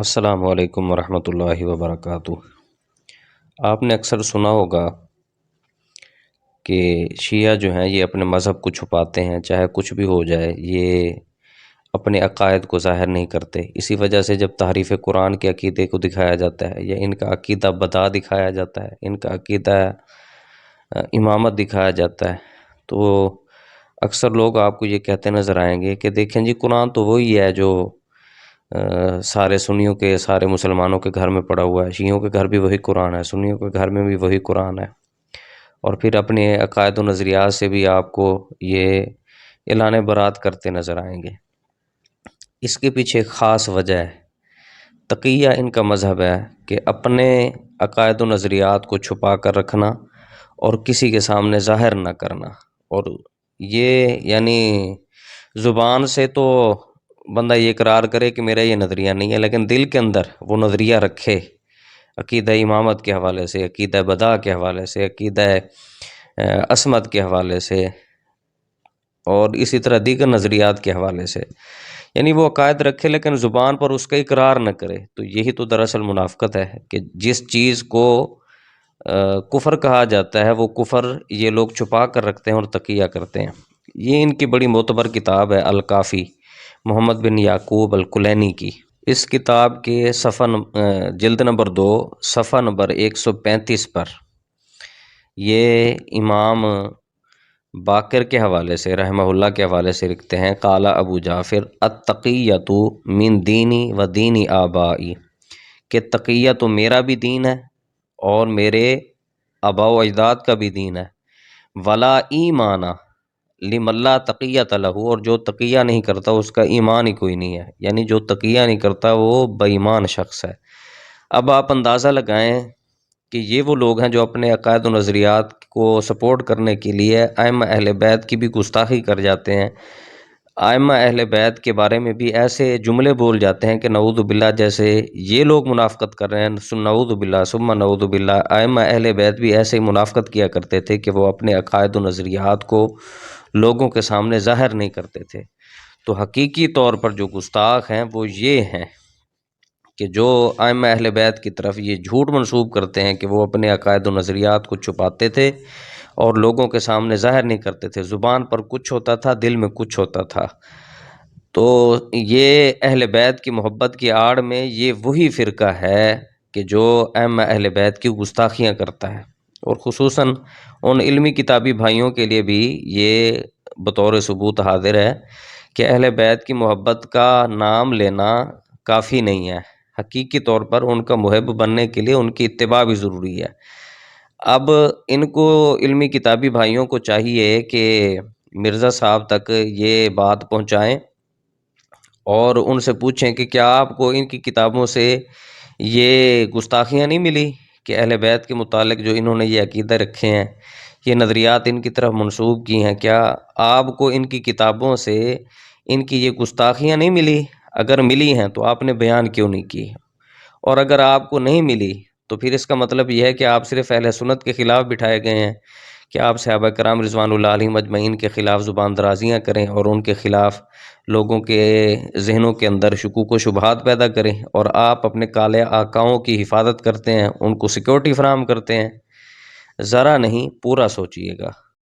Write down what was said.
السلام علیکم ورحمۃ اللہ وبرکاتہ۔ آپ نے اکثر سنا ہوگا کہ شیعہ جو ہیں یہ اپنے مذہب کو چھپاتے ہیں، چاہے کچھ بھی ہو جائے یہ اپنے عقائد کو ظاہر نہیں کرتے۔ اسی وجہ سے جب تحریف قرآن کے عقیدے کو دکھایا جاتا ہے یا ان کا عقیدہ بدع دکھایا جاتا ہے، ان کا عقیدہ امامت دکھایا جاتا ہے، تو اکثر لوگ آپ کو یہ کہتے نظر آئیں گے کہ دیکھیں جی قرآن تو وہی ہے جو سارے سنیوں کے، سارے مسلمانوں کے گھر میں پڑا ہوا ہے، شیعوں کے گھر بھی وہی قرآن ہے، سنیوں کے گھر میں بھی وہی قرآن ہے۔ اور پھر اپنے عقائد و نظریات سے بھی آپ کو یہ اعلان برات کرتے نظر آئیں گے۔ اس کے پیچھے ایک خاص وجہ ہے۔ تقیہ ان کا مذہب ہے کہ اپنے عقائد و نظریات کو چھپا کر رکھنا اور کسی کے سامنے ظاہر نہ کرنا۔ اور یہ یعنی زبان سے تو بندہ یہ اقرار کرے کہ میرا یہ نظریہ نہیں ہے، لیکن دل کے اندر وہ نظریہ رکھے، عقیدہ امامت کے حوالے سے، عقیدہ بدع کے حوالے سے، عقیدہ عصمت کے حوالے سے، اور اسی طرح دیگر نظریات کے حوالے سے، یعنی وہ عقائد رکھے لیکن زبان پر اس کا اقرار نہ کرے۔ تو یہی تو دراصل منافقت ہے کہ جس چیز کو کفر کہا جاتا ہے وہ کفر یہ لوگ چھپا کر رکھتے ہیں اور تقیہ کرتے ہیں۔ یہ ان کی بڑی معتبر کتاب ہے الکافی، محمد بن یعقوب الکلینی کی۔ اس کتاب کے جلد نمبر 2 صفحہ نمبر 135 پر یہ امام باقر کے حوالے سے رحمہ اللہ کے حوالے سے لکھتے ہیں، قال ابو جعفر التقیۃ من دینی و دینی آبائی، کہ تقیہ تو میرا بھی دین ہے اور میرے آباء و اجداد کا بھی دین ہے، ولا ایمان لمن لا تقیۃ لہ، اور جو تقیہ نہیں کرتا اس کا ایمان ہی کوئی نہیں ہے، یعنی جو تقیہ نہیں کرتا وہ بے ایمان شخص ہے۔ اب آپ اندازہ لگائیں کہ یہ وہ لوگ ہیں جو اپنے عقائد و نظریات کو سپورٹ کرنے کے لیے ائمہ اہل بیت کی بھی گستاخی کر جاتے ہیں، ائمہ اہل بیت کے بارے میں بھی ایسے جملے بول جاتے ہیں کہ نعوذ باللہ، جیسے یہ لوگ منافقت کر رہے ہیں، نعوذ باللہ ثم نعوذ باللہ، ائمہ اہل بیت بھی ایسے ہی منافقت کیا کرتے تھے کہ وہ اپنے عقائد و نظریات کو لوگوں کے سامنے ظاہر نہیں کرتے تھے۔ تو حقیقی طور پر جو گستاخ ہیں وہ یہ ہیں کہ جو ائمہ اہل بیت کی طرف یہ جھوٹ منسوب کرتے ہیں کہ وہ اپنے عقائد و نظریات کو چھپاتے تھے اور لوگوں کے سامنے ظاہر نہیں کرتے تھے، زبان پر کچھ ہوتا تھا، دل میں کچھ ہوتا تھا۔ تو یہ اہل بیت کی محبت کی آڑ میں یہ وہی فرقہ ہے کہ جو ائمہ اہل بیت کی گستاخیاں کرتا ہے، اور خصوصاً ان علمی کتابی بھائیوں کے لیے بھی یہ بطور ثبوت حاضر ہے کہ اہل بیت کی محبت کا نام لینا کافی نہیں ہے، حقیقی طور پر ان کا محب بننے کے لیے ان کی اتباع بھی ضروری ہے۔ اب ان کو علمی کتابی بھائیوں کو چاہیے کہ مرزا صاحب تک یہ بات پہنچائیں اور ان سے پوچھیں کہ کیا آپ کو ان کی کتابوں سے یہ گستاخیاں نہیں ملی کہ اہل بیت کے متعلق جو انہوں نے یہ عقیدہ رکھے ہیں، یہ نظریات ان کی طرف منسوب کی ہیں، کیا آپ کو ان کی کتابوں سے ان کی یہ گستاخیاں نہیں ملی؟ اگر ملی ہیں تو آپ نے بیان کیوں نہیں کی؟ اور اگر آپ کو نہیں ملی تو پھر اس کا مطلب یہ ہے کہ آپ صرف اہل سنت کے خلاف بٹھائے گئے ہیں، کہ آپ صحابہ کرام رضوان اللہ علیہم اجمعین کے خلاف زبان درازیاں کریں اور ان کے خلاف لوگوں کے ذہنوں کے اندر شکوک و شبہات پیدا کریں، اور آپ اپنے کالے آقاؤں کی حفاظت کرتے ہیں، ان کو سیکورٹی فراہم کرتے ہیں۔ ذرا نہیں، پورا سوچئے گا۔